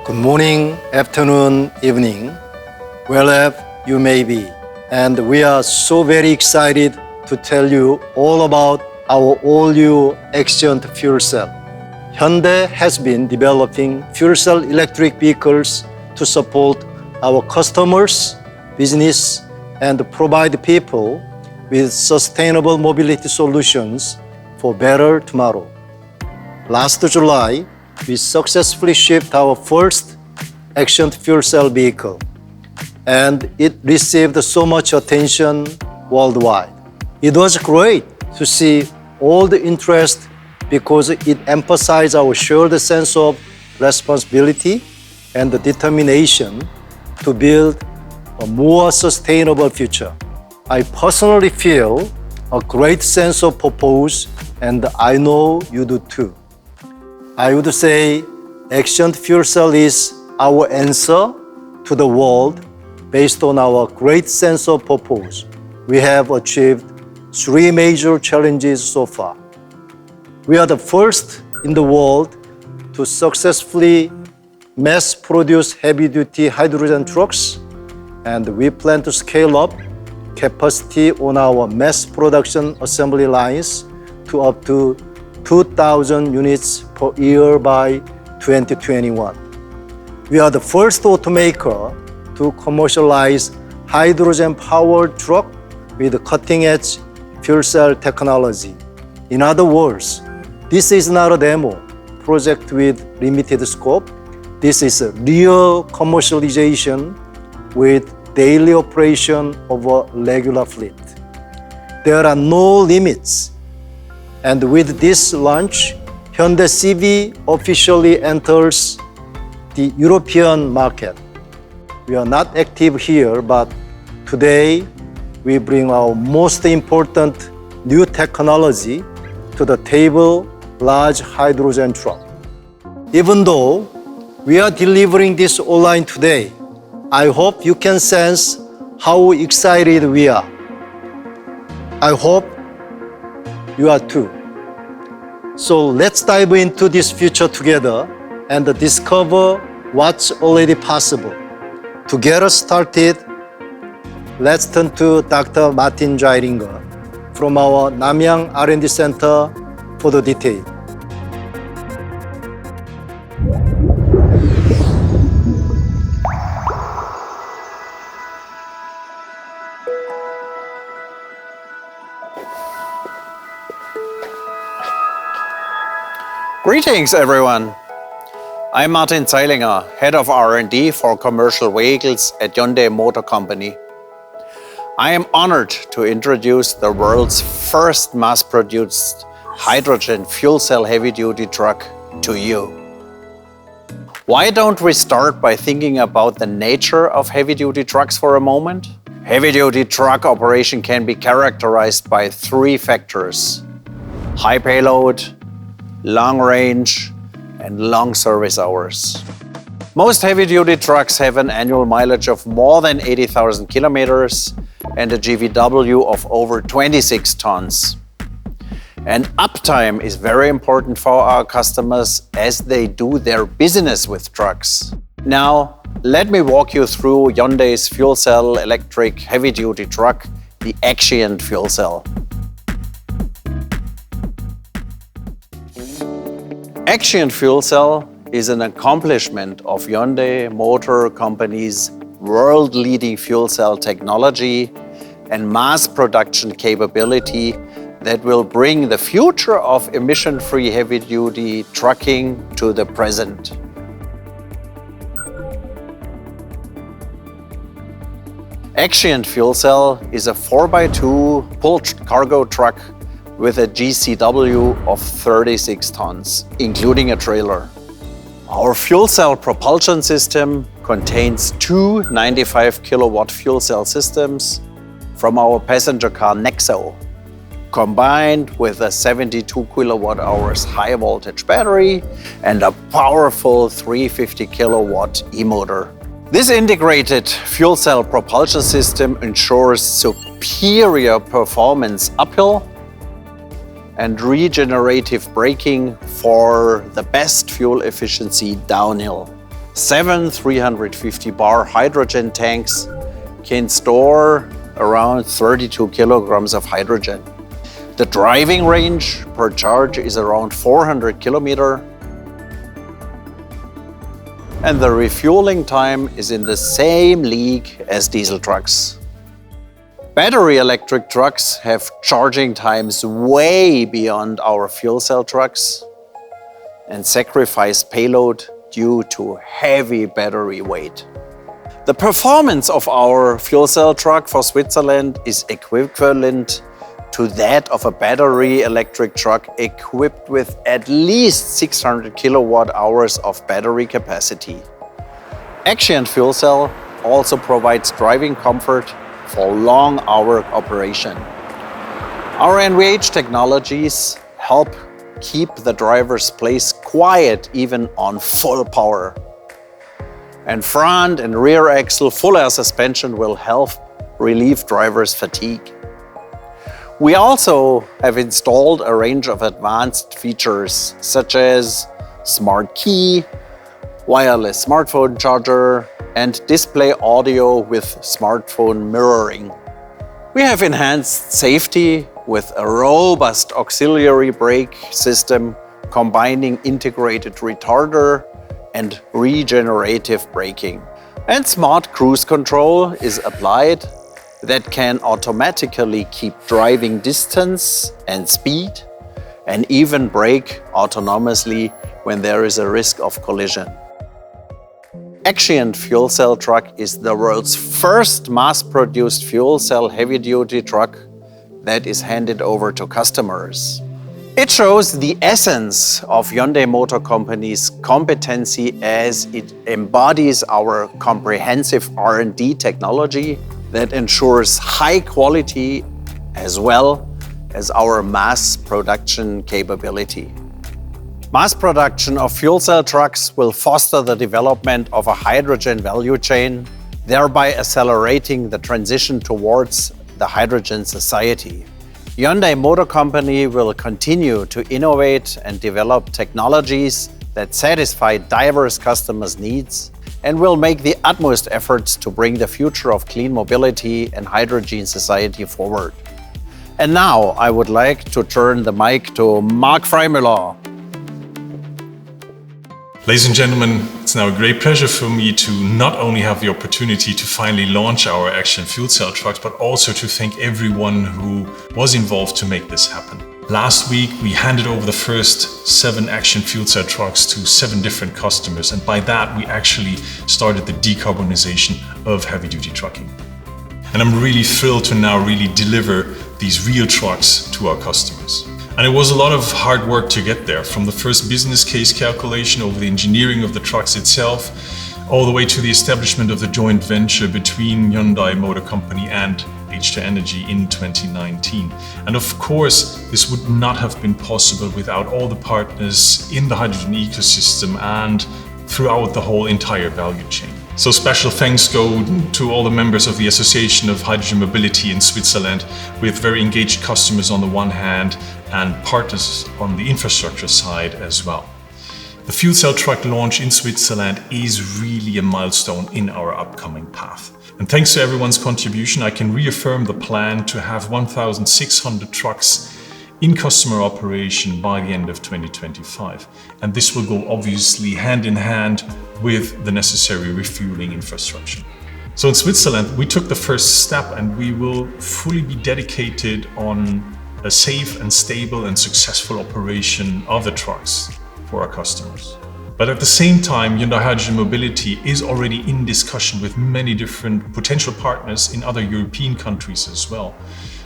Good morning, afternoon, evening, wherever you may be. And we are so very excited to tell you all about our all-new XCIENT Fuel Cell. Hyundai has been developing fuel cell electric vehicles to support our customers, business, and provide people with sustainable mobility solutions for better tomorrow. Last July, we successfully shipped our first XCIENT Fuel Cell vehicle, and it received so much attention worldwide. It was great to see all the interest because it emphasized our shared sense of responsibility and the determination to build a more sustainable future. I personally feel a great sense of purpose, and I know you do too. I would say XCIENT Fuel Cell is our answer to the world based on our great sense of purpose. We have achieved 3 major challenges so far. We are the first in the world to successfully mass produce heavy-duty hydrogen trucks, and we plan to scale up capacity on our mass production assembly lines to up to 2,000 units per year by 2021. We are the first automaker to commercialize hydrogen-powered truck with cutting-edge fuel cell technology. In other words, this is not a demo project with limited scope. This is a real commercialization with daily operation of a regular fleet. There are no limits. And with this launch, Hyundai CV officially enters the European market. We are not active here, but today we bring our most important new technology to the table, large hydrogen truck. Even though we are delivering this online today, I hope you can sense how excited we are. I hope you are too. So let's dive into this future together and discover what's already possible. To get us started, let's turn to Dr. Martin Jairinger from our Namyang R&D Center for the detail. Greetings, everyone. I'm Martin Zeilinger, Head of R&D for Commercial Vehicles at Hyundai Motor Company. I am honored to introduce the world's first mass-produced hydrogen fuel cell heavy-duty truck to you. Why don't we start by thinking about the nature of heavy-duty trucks for a moment? Heavy-duty truck operation can be characterized by 3 factors: high payload, long range, and long service hours. Most heavy-duty trucks have an annual mileage of more than 80,000 kilometers and a GVW of over 26 tons. And uptime is very important for our customers as they do their business with trucks. Now, let me walk you through Hyundai's fuel cell electric heavy-duty truck, the XCIENT Fuel Cell. XCIENT Fuel Cell is an accomplishment of Hyundai Motor Company's world-leading fuel cell technology and mass production capability that will bring the future of emission-free heavy-duty trucking to the present. XCIENT Fuel Cell is a 4x2 pulled cargo truck with a GCW of 36 tons, including a trailer. Our fuel cell propulsion system contains 2 95 kilowatt fuel cell systems from our passenger car Nexo, combined with a 72 kilowatt hours high voltage battery and a powerful 350 kilowatt e-motor. This integrated fuel cell propulsion system ensures superior performance uphill and regenerative braking for the best fuel efficiency downhill. 7 350-bar hydrogen tanks can store around 32 kilograms of hydrogen. The driving range per charge is around 400 kilometers, and the refueling time is in the same league as diesel trucks. Battery electric trucks have charging times way beyond our fuel cell trucks and sacrifice payload due to heavy battery weight. The performance of our fuel cell truck for Switzerland is equivalent to that of a battery electric truck equipped with at least 600 kilowatt hours of battery capacity. XCIENT Fuel Cell also provides driving comfort for long-hour operation. Our NVH technologies help keep the driver's place quiet even on full power. And front and rear axle full air suspension will help relieve drivers' fatigue. We also have installed a range of advanced features such as smart key, wireless smartphone charger, and display audio with smartphone mirroring. We have enhanced safety with a robust auxiliary brake system combining integrated retarder and regenerative braking. And smart cruise control is applied that can automatically keep driving distance and speed and even brake autonomously when there is a risk of collision. XCIENT Fuel Cell truck is the world's first mass-produced fuel cell heavy-duty truck that is handed over to customers. It shows the essence of Hyundai Motor Company's competency as it embodies our comprehensive R&D technology that ensures high quality as well as our mass production capability. Mass production of fuel cell trucks will foster the development of a hydrogen value chain, thereby accelerating the transition towards the hydrogen society. Hyundai Motor Company will continue to innovate and develop technologies that satisfy diverse customers' needs and will make the utmost efforts to bring the future of clean mobility and hydrogen society forward. And now I would like to turn the mic to Mark Freimüller. Ladies and gentlemen, it's now a great pleasure for me to not only have the opportunity to finally launch our XCIENT Fuel Cell trucks, but also to thank everyone who was involved to make this happen. Last week, we handed over the first 7 XCIENT Fuel Cell trucks to 7 different customers, and by that, we actually started the decarbonization of heavy-duty trucking. And I'm really thrilled to now really deliver these real trucks to our customers. And it was a lot of hard work to get there, from the first business case calculation over the engineering of the trucks itself, all the way to the establishment of the joint venture between Hyundai Motor Company and H2 Energy in 2019. And of course, this would not have been possible without all the partners in the hydrogen ecosystem and throughout the whole entire value chain. So special thanks go to all the members of the Association of Hydrogen Mobility in Switzerland, with very engaged customers on the one hand and partners on the infrastructure side as well. The fuel cell truck launch in Switzerland is really a milestone in our upcoming path. And thanks to everyone's contribution, I can reaffirm the plan to have 1,600 trucks in customer operation by the end of 2025. And this will go obviously hand in hand with the necessary refueling infrastructure. So in Switzerland, we took the first step and we will fully be dedicated on a safe and stable and successful operation of the trucks for our customers. But at the same time, Hyundai Hydrogen Mobility is already in discussion with many different potential partners in other European countries as well,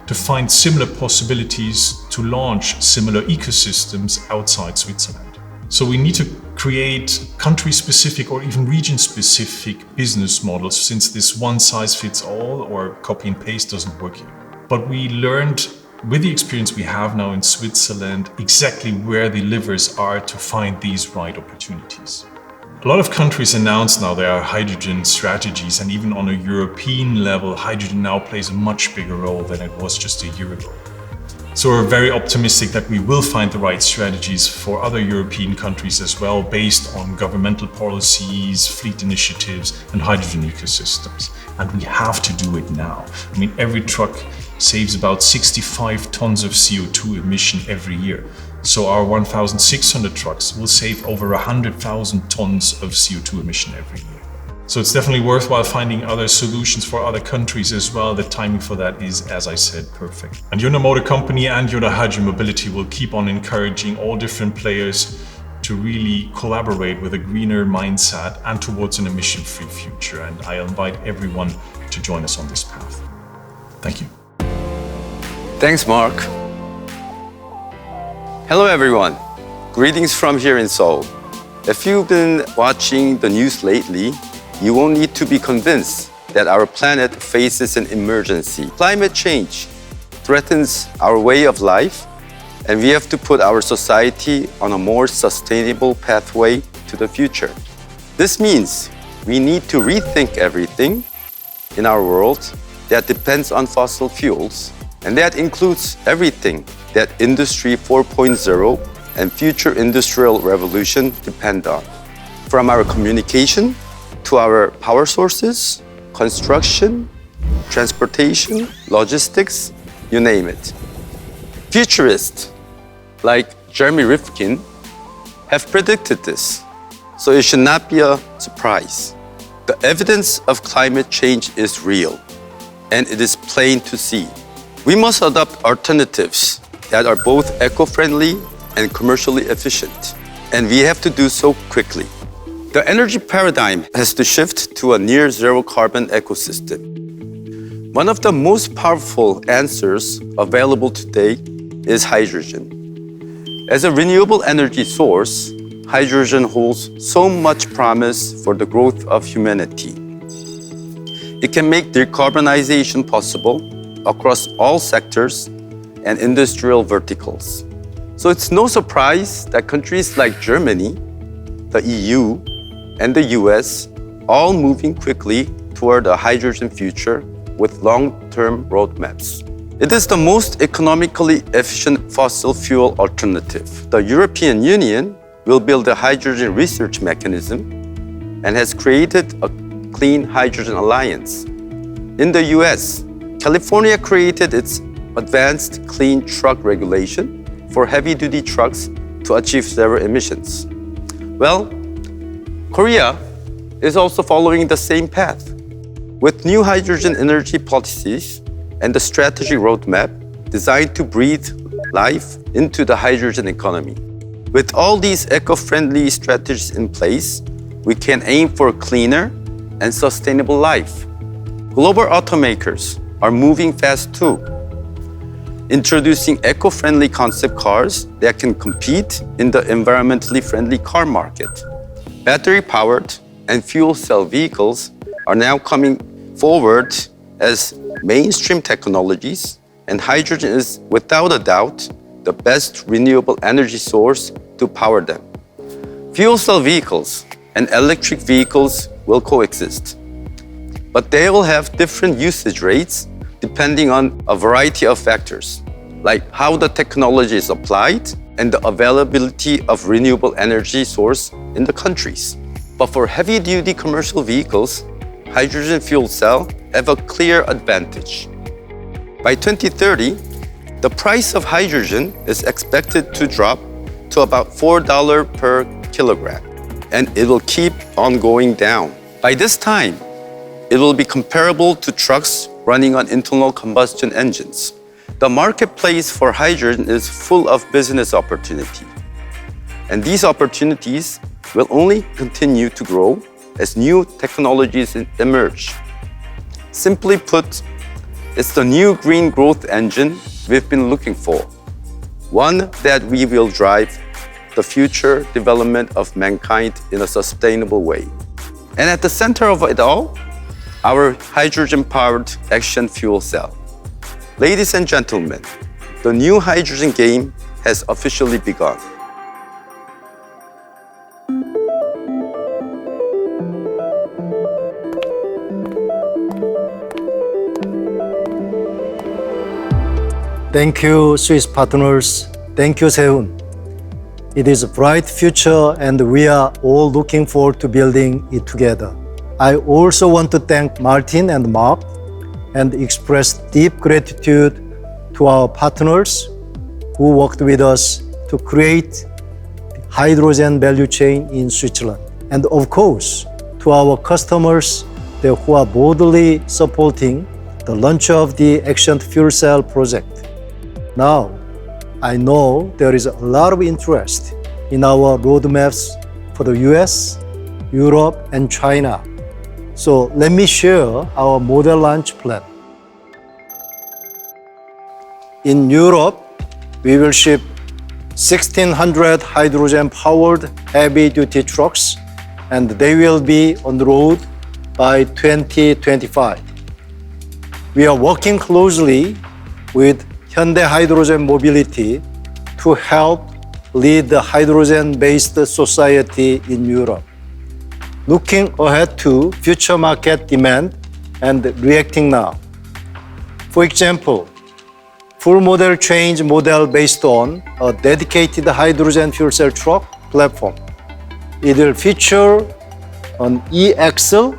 to find similar possibilities to launch similar ecosystems outside Switzerland. So we need to create country-specific or even region-specific business models, since this one-size-fits-all or copy and paste doesn't work here. But we learned with the experience we have now in Switzerland exactly where the levers are to find these right opportunities. A lot of countries announce now their hydrogen strategies, and even on a European level, hydrogen now plays a much bigger role than it was just a year ago. So we're very optimistic that we will find the right strategies for other European countries as well, based on governmental policies, fleet initiatives, and hydrogen ecosystems. And we have to do it now. I mean, every truck saves about 65 tons of CO2 emission every year. So our 1,600 trucks will save over 100,000 tons of CO2 emission every year. So it's definitely worthwhile finding other solutions for other countries as well. The timing for that is, as I said, perfect. And Hyundai Motor Company and Hyundai Hydrogen Mobility will keep on encouraging all different players to really collaborate with a greener mindset and towards an emission-free future. And I invite everyone to join us on this path. Thank you. Thanks, Mark. Hello, everyone. Greetings from here in Seoul. If you've been watching the news lately, you won't need to be convinced that our planet faces an emergency. Climate change threatens our way of life, and we have to put our society on a more sustainable pathway to the future. This means we need to rethink everything in our world that depends on fossil fuels, and that includes everything that Industry 4.0 and future industrial revolution depend on, from our communication to our power sources, construction, transportation, logistics, you name it. Futurists like Jeremy Rifkin have predicted this, so it should not be a surprise. The evidence of climate change is real, and it is plain to see. We must adopt alternatives that are both eco-friendly and commercially efficient, and we have to do so quickly. The energy paradigm has to shift to a near-zero carbon ecosystem. One of the most powerful answers available today is hydrogen. As a renewable energy source, hydrogen holds so much promise for the growth of humanity. It can make decarbonization possible across all sectors and industrial verticals. So it's no surprise that countries like Germany, the EU, and the US all moving quickly toward a hydrogen future with long-term roadmaps. It is the most economically efficient fossil fuel alternative. The European Union will build a hydrogen research mechanism and has created a Clean Hydrogen Alliance. In the US, California created its advanced clean truck regulation for heavy-duty trucks to achieve zero emissions. Well, Korea is also following the same path. With new hydrogen energy policies and the strategy roadmap designed to breathe life into the hydrogen economy. With all these eco-friendly strategies in place, we can aim for a cleaner and sustainable life. Global automakers are moving fast too, introducing eco-friendly concept cars that can compete in the environmentally friendly car market. Battery-powered and fuel cell vehicles are now coming forward as mainstream technologies, and hydrogen is, without a doubt, the best renewable energy source to power them. Fuel cell vehicles and electric vehicles will coexist, but they will have different usage rates depending on a variety of factors, like how the technology is applied and the availability of renewable energy source in the countries. But for heavy-duty commercial vehicles, hydrogen fuel cell have a clear advantage. By 2030, the price of hydrogen is expected to drop to about $4 per kilogram, and it will keep on going down. By this time, it will be comparable to trucks running on internal combustion engines. The marketplace for hydrogen is full of business opportunity, and these opportunities will only continue to grow as new technologies emerge. Simply put, it's the new green growth engine we've been looking for, one that we will drive the future development of mankind in a sustainable way. And at the center of it all, our hydrogen-powered XCIENT Fuel Cell. Ladies and gentlemen, the new hydrogen game has officially begun. Thank you, Swiss partners. Thank you, Seun. It is a bright future and we are all looking forward to building it together. I also want to thank Martin and Mark and express deep gratitude to our partners who worked with us to create the hydrogen value chain in Switzerland. And of course, to our customers who are boldly supporting the launch of the XCIENT Fuel Cell project. Now, I know there is a lot of interest in our roadmaps for the US, Europe, and China. So let me share our model launch plan. In Europe, we will ship 1,600 hydrogen-powered heavy-duty trucks, and they will be on the road by 2025. We are working closely with Hyundai Hydrogen Mobility to help lead the hydrogen-based society in Europe. Looking ahead to future market demand and reacting now. For example, full model change model based on a dedicated hydrogen fuel cell truck platform. It will feature an e-axle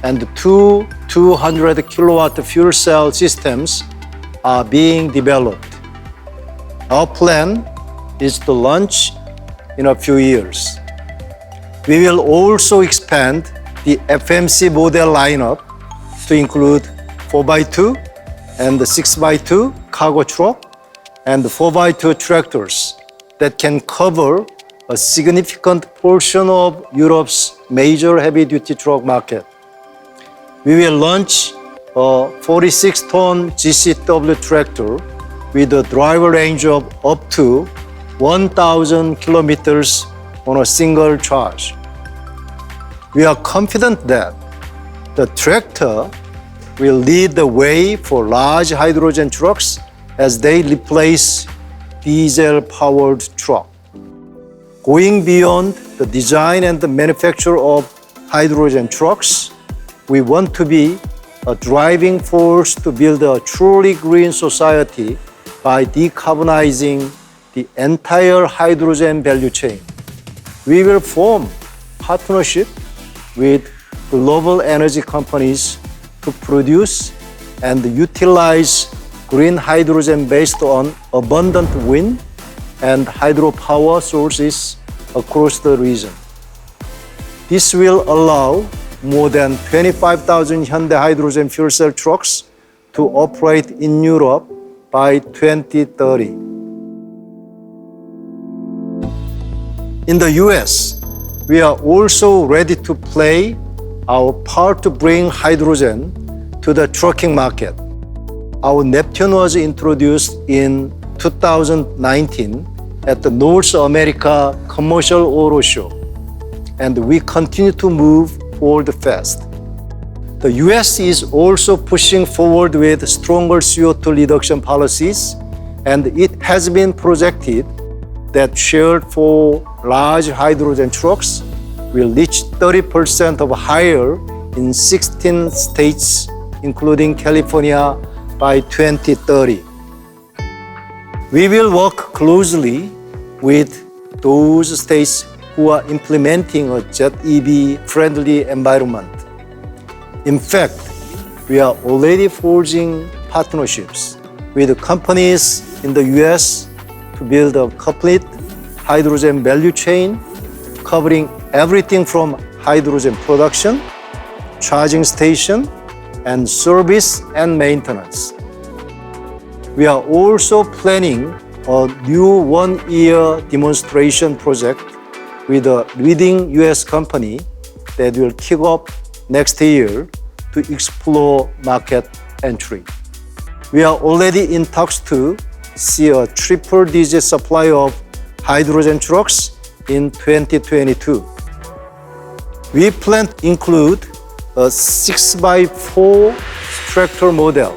and two 200 kilowatt fuel cell systems are being developed. Our plan is to launch in a few years. We will also expand the FMC model lineup to include 4x2 and 6x2 cargo truck and 4x2 tractors that can cover a significant portion of Europe's major heavy-duty truck market. We will launch a 46-ton GCW tractor with a driver range of up to 1,000 kilometers on a single charge. We are confident that the tractor will lead the way for large hydrogen trucks as they replace diesel-powered trucks. Going beyond the design and the manufacture of hydrogen trucks, we want to be a driving force to build a truly green society by decarbonizing the entire hydrogen value chain. We will form partnership with global energy companies to produce and utilize green hydrogen based on abundant wind and hydropower sources across the region. This will allow more than 25,000 Hyundai hydrogen fuel cell trucks to operate in Europe by 2030. In the US, we are also ready to play our part to bring hydrogen to the trucking market. Our Neptune was introduced in 2019 at the North America Commercial Auto Show, and we continue to move forward fast. The US is also pushing forward with stronger CO2 reduction policies, and it has been projected that share for large hydrogen trucks will reach 30% or higher in 16 states, including California, by 2030. We will work closely with those states who are implementing a jet EV-friendly environment. In fact, we are already forging partnerships with companies in the US to build a complete hydrogen value chain covering everything from hydrogen production, charging station, and service and maintenance. We are also planning a new one-year demonstration project with a leading US company that will kick off next year to explore market entry. We are already in talks to see a triple-digit supply of hydrogen trucks in 2022. We plan to include a 6x4 tractor model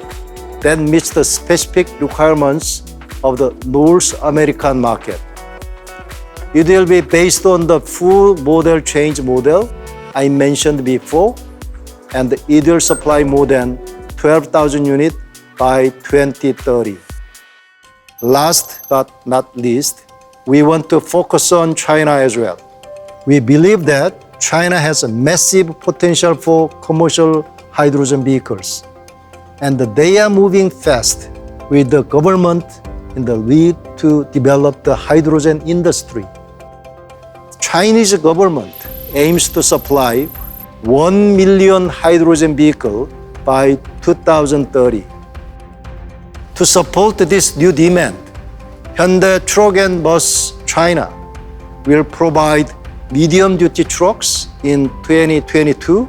that meets the specific requirements of the North American market. It will be based on the full model change model I mentioned before, and it will supply more than 12,000 units by 2030. Last but not least, we want to focus on China as well. We believe that China has a massive potential for commercial hydrogen vehicles, and they are moving fast with the government in the lead to develop the hydrogen industry. Chinese government aims to supply 1 million hydrogen vehicles by 2030. To support this new demand, Hyundai Truck and Bus China will provide medium-duty trucks in 2022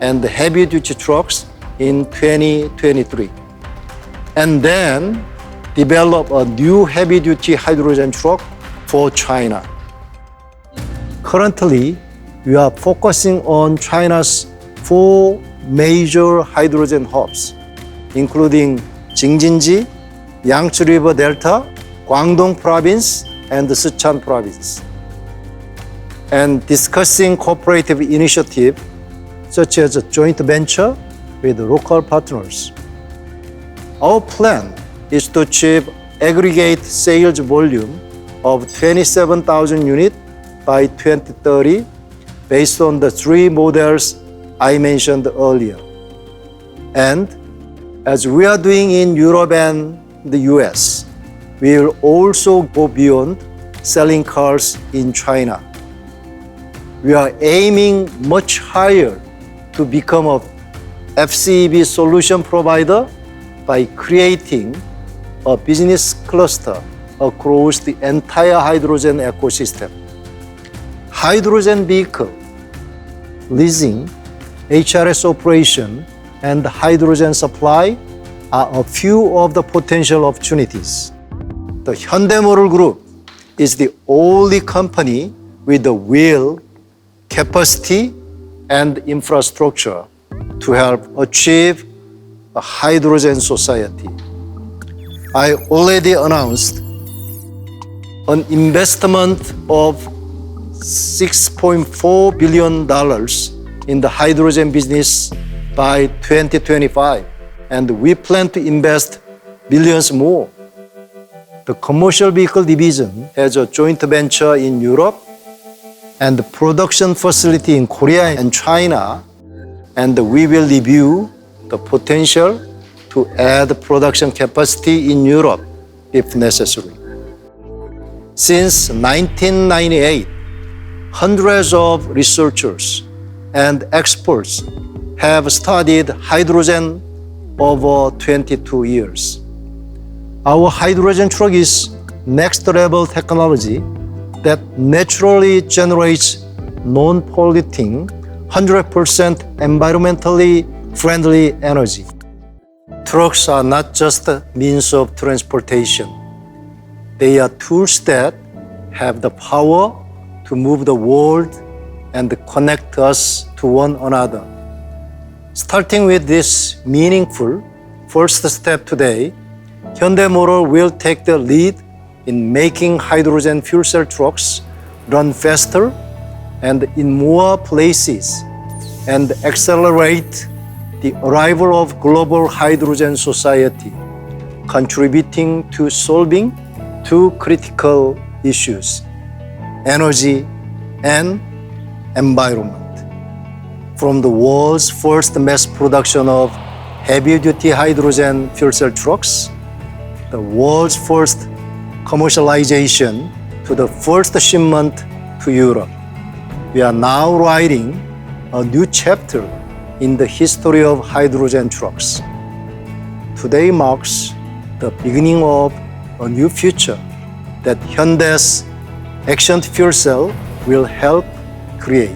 and heavy-duty trucks in 2023, and then develop a new heavy-duty hydrogen truck for China. Currently, we are focusing on China's 4 major hydrogen hubs, including Jing-Jin-ji, Yangtze River Delta, Guangdong Province, and Sichuan Province, and discussing cooperative initiatives such as a joint venture with local partners. Our plan is to achieve aggregate sales volume of 27,000 units by 2030 based on the 3 models I mentioned earlier. And as we are doing in Europe and the US, we will also go beyond selling cars in China. We are aiming much higher to become a FCEV solution provider by creating a business cluster across the entire hydrogen ecosystem. Hydrogen vehicle, leasing, HRS operation, and hydrogen supply are a few of the potential opportunities. The Hyundai Motor Group is the only company with the will, capacity, and infrastructure to help achieve a hydrogen society. I already announced an investment of $6.4 billion in the hydrogen business by 2025, and we plan to invest billions more. The commercial vehicle division has a joint venture in Europe and the production facility in Korea and China, and we will review the potential to add production capacity in Europe if necessary. Since 1998, hundreds of researchers and experts have studied hydrogen over 22 years. Our hydrogen truck is next-level technology that naturally generates non-polluting, 100% environmentally friendly energy. Trucks are not just a means of transportation. They are tools that have the power to move the world and connect us to one another. Starting with this meaningful first step today, Hyundai Motor will take the lead in making hydrogen fuel cell trucks run faster and in more places, and accelerate the arrival of global hydrogen society, contributing to solving 2 critical issues: energy and environment. From the world's first mass production of heavy-duty hydrogen fuel cell trucks, the world's first commercialization, to the first shipment to Europe, we are now writing a new chapter in the history of hydrogen trucks. Today marks the beginning of a new future that Hyundai's XCIENT Fuel Cell will help create.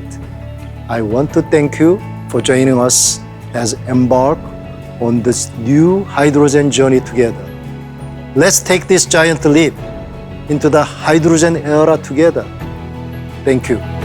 I want to thank you for joining us as embark on this new hydrogen journey together. Let's take this giant leap into the hydrogen era together. Thank you.